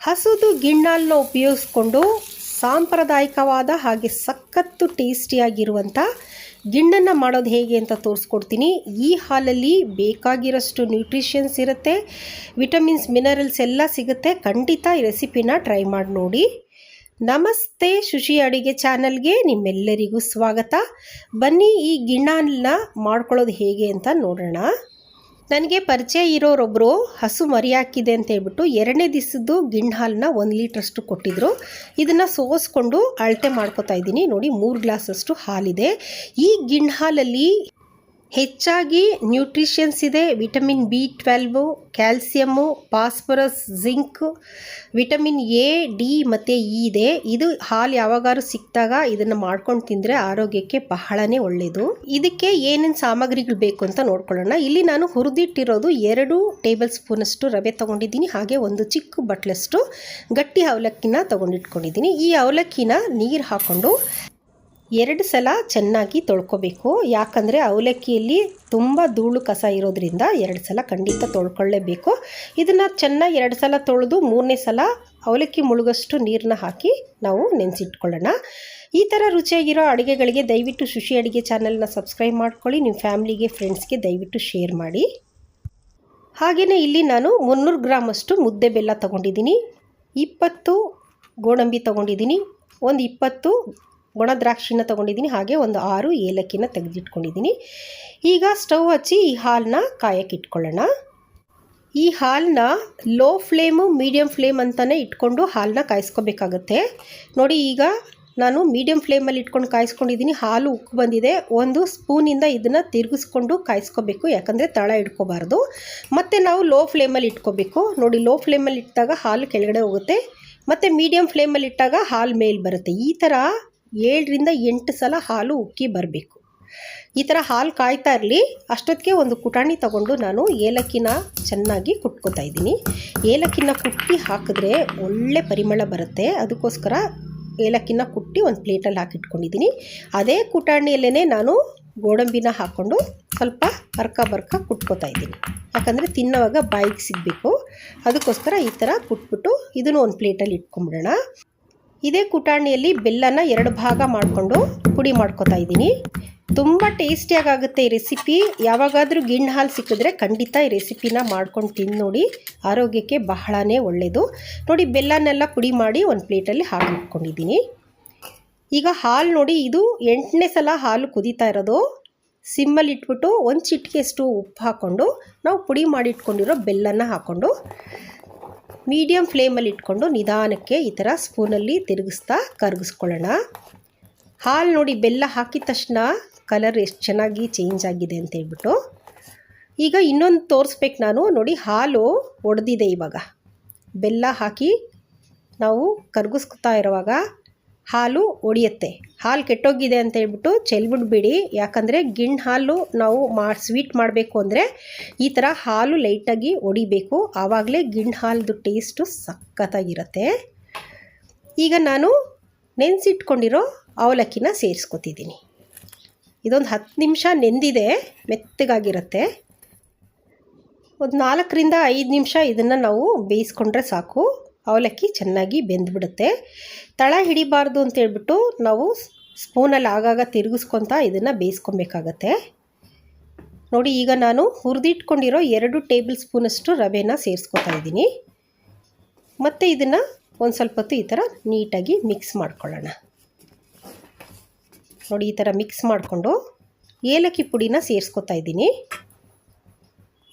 ಹಸುದು ಗಿಣ್ಣಾಲನ್ನ ಉಪಯೋಗಿಸ್ಕೊಂಡು ಸಾಂಪ್ರದಾಯಿಕವಾದ ಹಾಗೆ ಸಖತ್ತು ಟೇಸ್ಟಿಯಾಗಿರುವಂಥ ಗಿಣ್ಣನ್ನು ಮಾಡೋದು ಹೇಗೆ ಅಂತ ತೋರಿಸ್ಕೊಡ್ತೀನಿ. ಈ ಹಾಲಲ್ಲಿ ಬೇಕಾಗಿರೋಷ್ಟು ನ್ಯೂಟ್ರಿಷನ್ಸ್ ಇರುತ್ತೆ, ವಿಟಮಿನ್ಸ್ ಮಿನರಲ್ಸ್ ಎಲ್ಲ ಸಿಗುತ್ತೆ. ಖಂಡಿತ ಈ ರೆಸಿಪಿನ ಟ್ರೈ ಮಾಡಿ ನೋಡಿ. ನಮಸ್ತೆ, ಶುಚಿ ಅಡುಗೆ ಚಾನಲ್ಗೆ ನಿಮ್ಮೆಲ್ಲರಿಗೂ ಸ್ವಾಗತ. ಬನ್ನಿ ಈ ಗಿಣ್ಣಾಲನ್ನ ಮಾಡ್ಕೊಳ್ಳೋದು ಹೇಗೆ ಅಂತ ನೋಡೋಣ. ನನಗೆ ಪರಿಚಯ ಇರೋರೊಬ್ಬರು ಹಸು ಮರಿ ಹಾಕಿದೆ ಅಂತ ಹೇಳ್ಬಿಟ್ಟು 2ನೇ ದಿವಸದ್ದು ಗಿಣ್ಣು ಹಾಲನ್ನ 1 ಲೀಟ್ರಷ್ಟು ಕೊಟ್ಟಿದ್ದರು. ಇದನ್ನು ಸೋಸ್ಕೊಂಡು ಅಳತೆ ಮಾಡ್ಕೊತಾ ಇದ್ದೀನಿ. ನೋಡಿ, 3 ಗ್ಲಾಸಷ್ಟು ಹಾಲಿದೆ. ಈ ಗಿಣ್ಣು ಹಾಲಲ್ಲಿ ಹೆಚ್ಚಾಗಿ ನ್ಯೂಟ್ರಿಷನ್ಸ್ ಇದೆ. Vitamin B12, calcium, phosphorus, zinc, vitamin A, D ಮತ್ತು E ಇದೆ. ಇದು ಹಾಲು ಯಾವಾಗಾದ್ರೂ ಸಿಕ್ಕಿದಾಗ ಇದನ್ನು ಮಾಡ್ಕೊಂಡು ತಿಂದರೆ ಆರೋಗ್ಯಕ್ಕೆ ಬಹಳನೇ ಒಳ್ಳೆಯದು. ಇದಕ್ಕೆ ಏನೇನು ಸಾಮಗ್ರಿಗಳು ಬೇಕು ಅಂತ ನೋಡ್ಕೊಳ್ಳೋಣ. ಇಲ್ಲಿ ನಾನು ಹುರಿದಿಟ್ಟಿರೋದು 2 ಟೇಬಲ್ ಸ್ಪೂನಷ್ಟು ರವೆ ತೊಗೊಂಡಿದ್ದೀನಿ. ಹಾಗೆ ಒಂದು ಚಿಕ್ಕ ಬಟ್ಲಷ್ಟು ಗಟ್ಟಿ ಅವಲಕ್ಕಿನ ತೊಗೊಂಡಿಟ್ಕೊಂಡಿದ್ದೀನಿ. ಈ ಅವಲಕ್ಕಿನ ನೀರು ಹಾಕ್ಕೊಂಡು 2 ಸಲ ಚೆನ್ನಾಗಿ ತೊಳ್ಕೊಬೇಕು. ಯಾಕಂದರೆ ಅವಲಕ್ಕಿಯಲ್ಲಿ ತುಂಬ ಧೂಳು ಕಸ ಇರೋದ್ರಿಂದ 2 ಸಲ ಖಂಡಿತ ತೊಳ್ಕೊಳ್ಳೇಬೇಕು. ಇದನ್ನು ಚೆನ್ನಾಗಿ 2 ಸಲ ತೊಳೆದು 3ನೇ ಸಲ ಅವಲಕ್ಕಿ ಮುಳುಗಷ್ಟು ನೀರನ್ನ ಹಾಕಿ ನಾವು ನೆನೆಸಿಟ್ಕೊಳ್ಳೋಣ. ಈ ಥರ ರುಚಿಯಾಗಿರೋ ಅಡುಗೆಗಳಿಗೆ ದಯವಿಟ್ಟು ಶುಚಿ ಅಡುಗೆ ಚಾನಲ್ನ ಸಬ್ಸ್ಕ್ರೈಬ್ ಮಾಡ್ಕೊಳ್ಳಿ. ನಿಮ್ಮ ಫ್ಯಾಮ್ಲಿಗೆ, ಫ್ರೆಂಡ್ಸ್ಗೆ ದಯವಿಟ್ಟು ಶೇರ್ ಮಾಡಿ. ಹಾಗೆಯೇ ಇಲ್ಲಿ ನಾನು 300 ಗ್ರಾಮಷ್ಟು ಮುದ್ದೆ ಬೆಲ್ಲ ತೊಗೊಂಡಿದ್ದೀನಿ, 20 ಗೋಡಂಬಿ ತೊಗೊಂಡಿದ್ದೀನಿ, ಒಂದು 20 ಒಣ ದ್ರಾಕ್ಷಿನ ತೊಗೊಂಡಿದ್ದೀನಿ, ಹಾಗೆ ಒಂದು 6 ಏಲಕ್ಕಿನ ತೆಗೆದಿಟ್ಕೊಂಡಿದ್ದೀನಿ. ಈಗ ಸ್ಟವ್ ಹಚ್ಚಿ ಈ ಹಾಲನ್ನ ಕಾಯಕ್ಕೆ ಇಟ್ಕೊಳ್ಳೋಣ. ಈ ಹಾಲನ್ನ ಲೋ ಫ್ಲೇಮು, ಮೀಡಿಯಮ್ ಫ್ಲೇಮ್ ಅಂತಲೇ ಇಟ್ಕೊಂಡು ಹಾಲನ್ನ ಕಾಯಿಸ್ಕೋಬೇಕಾಗತ್ತೆ. ನೋಡಿ, ಈಗ ನಾನು ಮೀಡಿಯಮ್ ಫ್ಲೇಮಲ್ಲಿ ಇಟ್ಕೊಂಡು ಕಾಯಿಸ್ಕೊಂಡಿದ್ದೀನಿ. ಹಾಲು ಉಕ್ಕು ಬಂದಿದೆ. 1 ಸ್ಪೂನಿಂದ ಇದನ್ನು ತಿರುಗಿಸ್ಕೊಂಡು ಕಾಯಿಸ್ಕೋಬೇಕು, ಯಾಕಂದರೆ ತಳ ಇಟ್ಕೋಬಾರ್ದು. ಮತ್ತು ನಾವು ಲೋ ಫ್ಲೇಮಲ್ಲಿ ಇಟ್ಕೋಬೇಕು. ನೋಡಿ, ಲೋ ಫ್ಲೇಮಲ್ಲಿ ಇಟ್ಟಾಗ ಹಾಲು ಕೆಳಗಡೆ ಹೋಗುತ್ತೆ, ಮತ್ತು ಮೀಡಿಯಮ್ ಫ್ಲೇಮಲ್ಲಿ ಇಟ್ಟಾಗ ಹಾಲು ಮೇಲೆ ಬರುತ್ತೆ. ಈ ಥರ 7 ರಿಂದ 8 ಸಲ ಹಾಲು ಉಕ್ಕಿ ಬರಬೇಕು. ಈ ಥರ ಹಾಲು ಕಾಯ್ತಾ ಇರಲಿ. ಅಷ್ಟೊತ್ತಿಗೆ ಒಂದು ಕುಟಾಣಿ ತಗೊಂಡು ನಾನು ಏಲಕ್ಕಿನ ಚೆನ್ನಾಗಿ ಕುಟ್ಕೋತಾ ಇದ್ದೀನಿ. ಏಲಕ್ಕಿನ ಕುಟ್ಟಿ ಹಾಕಿದ್ರೆ ಒಳ್ಳೆ ಪರಿಮಳ ಬರುತ್ತೆ. ಅದಕ್ಕೋಸ್ಕರ ಏಲಕ್ಕಿನ ಕುಟ್ಟಿ ಒಂದು ಪ್ಲೇಟಲ್ಲಿ ಹಾಕಿಟ್ಕೊಂಡಿದ್ದೀನಿ. ಅದೇ ಕುಟಾಣಿಯಲ್ಲೇ ನಾನು ಗೋಡಂಬಿನ ಹಾಕ್ಕೊಂಡು ಸ್ವಲ್ಪ ಬರ್ಕ ಕುಟ್ಕೋತಾ ಇದ್ದೀನಿ. ಯಾಕಂದರೆ ತಿನ್ನೋವಾಗ ಬಾಯಿಗೆ ಸಿಗಬೇಕು. ಅದಕ್ಕೋಸ್ಕರ ಈ ಥರ ಕುಟ್ಬಿಟ್ಟು ಇದನ್ನು ಒಂದು ಪ್ಲೇಟಲ್ಲಿ ಇಟ್ಕೊಂಬಿಡೋಣ. ಇದೇ ಕುಟಾಣಿಯಲ್ಲಿ ಬೆಲ್ಲನ 2 ಭಾಗ ಮಾಡಿಕೊಂಡು ಪುಡಿ ಮಾಡ್ಕೊತಾ ಇದ್ದೀನಿ. ತುಂಬ ಟೇಸ್ಟಿಯಾಗುತ್ತೆ ಈ ರೆಸಿಪಿ. ಯಾವಾಗಾದರೂ ಗಿಣ್ಣು ಹಾಲು ಸಿಕ್ಕಿದ್ರೆ ಖಂಡಿತ ಈ ರೆಸಿಪಿನ ಮಾಡ್ಕೊಂಡು ತಿಂದು ನೋಡಿ, ಆರೋಗ್ಯಕ್ಕೆ ಬಹಳನೇ ಒಳ್ಳೆಯದು. ನೋಡಿ, ಬೆಲ್ಲನೆಲ್ಲ ಪುಡಿ ಮಾಡಿ ಒಂದು ಪ್ಲೇಟಲ್ಲಿ ಹಾಕಿಟ್ಕೊಂಡಿದ್ದೀನಿ. ಈಗ ಹಾಲು ನೋಡಿ, ಇದು 8ನೇ ಸಲ ಹಾಲು ಕುದೀತಾ ಇರೋದು. ಸಿಮ್ಮಲ್ಲಿ ಇಟ್ಬಿಟ್ಟು 1 ಚಿಟಿಕೆಯಷ್ಟು ಉಪ್ಪು ಹಾಕ್ಕೊಂಡು ನಾವು ಪುಡಿ ಮಾಡಿಟ್ಕೊಂಡಿರೋ ಬೆಲ್ಲನ ಹಾಕ್ಕೊಂಡು ಮೀಡಿಯಮ್ ಫ್ಲೇಮಲ್ಲಿ ಇಟ್ಕೊಂಡು ನಿಧಾನಕ್ಕೆ ಈ ಥರ ಸ್ಪೂನಲ್ಲಿ ತಿರುಗಿಸ್ತಾ ಕರಗಿಸ್ಕೊಳ್ಳೋಣ. ಹಾಲು ನೋಡಿ, ಬೆಲ್ಲ ಹಾಕಿದ ತಕ್ಷಣ ಕಲರ್ ಎಷ್ಟು ಚೆನ್ನಾಗಿ ಚೇಂಜ್ ಆಗಿದೆ ಅಂತ ಹೇಳ್ಬಿಟ್ಟು. ಈಗ ಇನ್ನೊಂದು ತೋರಿಸ್ಬೇಕು ನಾನು. ನೋಡಿ, ಹಾಲು ಒಡೆದಿದೆ. ಇವಾಗ ಬೆಲ್ಲ ಹಾಕಿ ನಾವು ಕರಗಿಸ್ತಾ ಇರುವಾಗ ಹಾಲು ಒಡೆಯುತ್ತೆ. ಹಾಲು ಕೆಟ್ಟೋಗಿದೆ ಅಂತ ಹೇಳ್ಬಿಟ್ಟು ಚೆಲ್ಬಿಡ್ಬೇಡಿ. ಯಾಕಂದರೆ ಗಿಣ್ಣು ಹಾಲು ನಾವು ಸ್ವೀಟ್ ಮಾಡಬೇಕು ಅಂದರೆ ಈ ಥರ ಹಾಲು ಲೈಟಾಗಿ ಒಡಿಬೇಕು. ಆವಾಗಲೇ ಗಿಣ್ಣು ಹಾಲದು ಟೇಸ್ಟು ಸಖತ್ತಾಗಿರುತ್ತೆ. ಈಗ ನಾನು ನೆನೆಸಿಟ್ಕೊಂಡಿರೋ ಅವಲಕ್ಕಿನ ಸೇರಿಸ್ಕೊತಿದ್ದೀನಿ. ಇದೊಂದು 10 ನಿಮಿಷ ನೆಂದಿದೆ, ಮೆತ್ತಗಾಗಿರುತ್ತೆ. ಒಂದು 4 ರಿಂದ 5 ನಿಮಿಷ ಇದನ್ನು ನಾವು ಬೇಯಿಸ್ಕೊಂಡ್ರೆ ಸಾಕು. ಅವಲಕ್ಕಿ ಚೆನ್ನಾಗಿ ಬೆಂದ್ಬಿಡುತ್ತೆ. ತಳ ಹಿಡಿಬಾರ್ದು ಅಂತೇಳ್ಬಿಟ್ಟು ನಾವು ಸ್ಪೂನಲ್ಲಿ ಆಗಾಗ ತಿರುಗಿಸ್ಕೊತಾ ಇದನ್ನು ಬೇಯಿಸ್ಕೊಬೇಕಾಗತ್ತೆ. ನೋಡಿ, ಈಗ ನಾನು ಹುರಿದಿಟ್ಕೊಂಡಿರೋ 2 ಟೇಬಲ್ ಸ್ಪೂನಷ್ಟು ರವೆನ ಸೇರಿಸ್ಕೊತಾ ಇದ್ದೀನಿ. ಮತ್ತು ಇದನ್ನು ಒಂದು ಸ್ವಲ್ಪ ಹೊತ್ತು ಈ ಥರ ನೀಟಾಗಿ ಮಿಕ್ಸ್ ಮಾಡ್ಕೊಳ್ಳೋಣ. ನೋಡಿ, ಈ ಥರ ಮಿಕ್ಸ್ ಮಾಡಿಕೊಂಡು ಏಲಕ್ಕಿ ಪುಡಿನ ಸೇರಿಸ್ಕೊತಾ ಇದ್ದೀನಿ.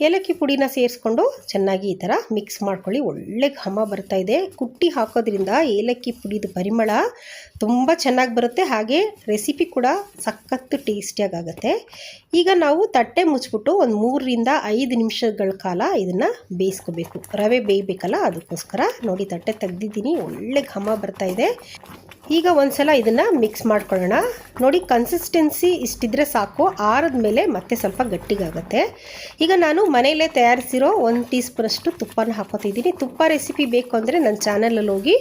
ಏಲಕ್ಕಿ ಪುಡಿನ ಸೇರಿಸ್ಕೊಂಡು ಚೆನ್ನಾಗಿ ಈ ಥರ ಮಿಕ್ಸ್ ಮಾಡ್ಕೊಳ್ಳಿ. ಒಳ್ಳೆ ಘಮ ಬರ್ತಾಯಿದೆ. ಕುಟ್ಟಿ ಹಾಕೋದ್ರಿಂದ ಏಲಕ್ಕಿ ಪುಡಿದು ಪರಿಮಳ ತುಂಬ ಚೆನ್ನಾಗಿ ಬರುತ್ತೆ. ಹಾಗೆ ರೆಸಿಪಿ ಕೂಡ ಸಖತ್ತು ಟೇಸ್ಟಿಯಾಗುತ್ತೆ. ಈಗ ನಾವು ತಟ್ಟೆ ಮುಚ್ಚಿಬಿಟ್ಟು ಒಂದು 3 ರಿಂದ 5 ನಿಮಿಷಗಳ ಕಾಲ ಇದನ್ನು ಬೇಯಿಸ್ಕೋಬೇಕು. ರವೆ ಬೇಯಬೇಕಲ್ಲ, ಅದಕ್ಕೋಸ್ಕರ. ನೋಡಿ, ತಟ್ಟೆ ತೆಗೆದಿದ್ದೀನಿ. ಒಳ್ಳೆ ಘಮ ಬರ್ತಾಯಿದೆ. ಈಗ ಒಂದು ಸಲ ಇದನ್ನು ಮಿಕ್ಸ್ ಮಾಡ್ಕೊಳ್ಳೋಣ. ನೋಡಿ, ಕನ್ಸಿಸ್ಟೆನ್ಸಿ ಇಷ್ಟಿದ್ರೆ ಸಾಕು. ಆರಿದ ಮೇಲೆ ಮತ್ತೆ ಸ್ವಲ್ಪ ಗಟ್ಟಿಗಾಗುತ್ತೆ. ಈಗ ನಾನು ಮನೆಯಲ್ಲೇ ತಯಾರಿಸಿರೋ 1 ಟೀ ಸ್ಪೂನಷ್ಟು ತುಪ್ಪನ ಹಾಕೋತಿದ್ದೀನಿ. ತುಪ್ಪ ರೆಸಿಪಿ ಬೇಕು ಅಂದರೆ ನನ್ನ ಚಾನಲಲ್ಲಿ ಹೋಗಿ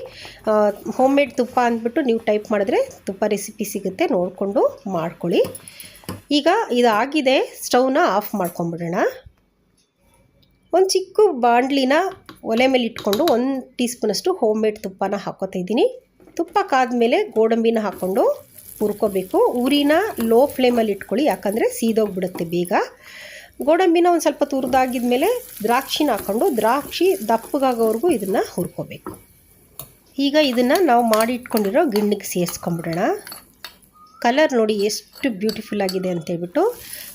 ಹೋಮ್ ಮೇಡ್ ತುಪ್ಪ ಅಂದ್ಬಿಟ್ಟು ನೀವು ಟೈಪ್ ಮಾಡಿದ್ರೆ ತುಪ್ಪ ರೆಸಿಪಿ ಸಿಗುತ್ತೆ, ನೋಡಿಕೊಂಡು ಮಾಡ್ಕೊಳ್ಳಿ. ಈಗ ಇದಾಗಿದೆ, ಸ್ಟವ್ನ ಆಫ್ ಮಾಡ್ಕೊಂಬಿಡೋಣ. ಒಂದು ಚಿಕ್ಕ ಬಾಣಲಿನ ಒಲೆ ಮೇಲೆ ಇಟ್ಕೊಂಡು 1 ಟೀ ಸ್ಪೂನಷ್ಟು ಹೋಮ್ ಮೇಡ್ ತುಪ್ಪನ ಹಾಕೋತಾ ಇದ್ದೀನಿ. ತುಪ್ಪ ಕಾದ್ಮೇಲೆ ಗೋಡಂಬಿನ ಹಾಕ್ಕೊಂಡು ಹುರ್ಕೋಬೇಕು. ಉರಿನ ಲೋ ಫ್ಲೇಮಲ್ಲಿ ಇಟ್ಕೊಳ್ಳಿ, ಯಾಕಂದರೆ ಸೀದೋಗ್ಬಿಡುತ್ತೆ ಬೇಗ. ಗೋಡಂಬಿನ ಒಂದು ಸ್ವಲ್ಪ ತುರಿದಾಗಿದ್ಮೇಲೆ ದ್ರಾಕ್ಷಿನ ಹಾಕ್ಕೊಂಡು ದ್ರಾಕ್ಷಿ ದಪ್ಪಗಾಗೋವರೆಗೂ ಇದನ್ನು ಹುರ್ಕೋಬೇಕು. ಈಗ ಇದನ್ನು ನಾವು ಮಾಡಿ ಇಟ್ಕೊಂಡಿರೋ ಗಿಣ್ಣಿಗೆ ಸೇರಿಸ್ಕೊಂಬಿಡೋಣ. ಕಲರ್ ನೋಡಿ ಎಷ್ಟು ಬ್ಯೂಟಿಫುಲ್ ಆಗಿದೆ ಅಂತೇಳ್ಬಿಟ್ಟು.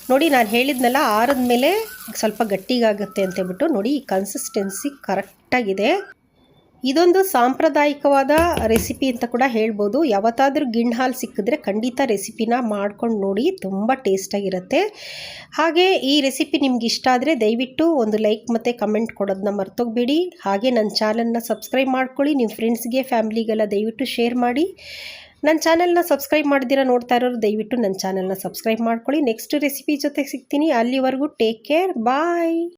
ನೋಡಿ ನಾನು ಹೇಳಿದ್ನಲ್ಲ, ಆರಿದ ಮೇಲೆ ಸ್ವಲ್ಪ ಗಟ್ಟಿಗಾಗುತ್ತೆ ಅಂತೇಳ್ಬಿಟ್ಟು. ನೋಡಿ ಈ ಕನ್ಸಿಸ್ಟೆನ್ಸಿ ಕರೆಕ್ಟಾಗಿದೆ. ಇದೊಂದು ಸಾಂಪ್ರದಾಯಿಕವಾದ ರೆಸಿಪಿ ಅಂತ ಕೂಡ ಹೇಳ್ಬೋದು. ಯಾವತ್ತಾದರೂ ಗಿಣ್ಣು ಹಾಲು ಸಿಕ್ಕಿದ್ರೆ ಖಂಡಿತ ರೆಸಿಪಿನ ಮಾಡ್ಕೊಂಡು ನೋಡಿ, ತುಂಬ ಟೇಸ್ಟಾಗಿರುತ್ತೆ. ಹಾಗೆ ಈ ರೆಸಿಪಿ ನಿಮ್ಗೆ ಇಷ್ಟ ಆದರೆ ದಯವಿಟ್ಟು ಒಂದು ಲೈಕ್ ಮತ್ತು ಕಮೆಂಟ್ ಕೊಡೋದನ್ನ ಮರ್ತೋಗ್ಬೇಡಿ. ಹಾಗೆ ನನ್ನ ಚಾನಲ್ನ ಸಬ್ಸ್ಕ್ರೈಬ್ ಮಾಡ್ಕೊಳ್ಳಿ. ನಿಮ್ಮ ಫ್ರೆಂಡ್ಸ್ಗೆ ಫ್ಯಾಮ್ಲಿಗೆಲ್ಲ ದಯವಿಟ್ಟು ಶೇರ್ ಮಾಡಿ. ನನ್ನ ಚಾನಲ್ನ ಸಬ್ಸ್ಕ್ರೈಬ್ ಮಾಡ್ದಿರ ನೋಡ್ತಾ ಇರೋರು ದಯವಿಟ್ಟು ನನ್ನ ಚಾನಲ್ನ ಸಬ್ಸ್ಕ್ರೈಬ್ ಮಾಡ್ಕೊಳ್ಳಿ. ನೆಕ್ಸ್ಟ್ ರೆಸಿಪಿ ಜೊತೆ ಸಿಗ್ತೀನಿ. ಅಲ್ಲಿವರೆಗೂ ಟೇಕ್ ಕೇರ್, ಬಾಯ್.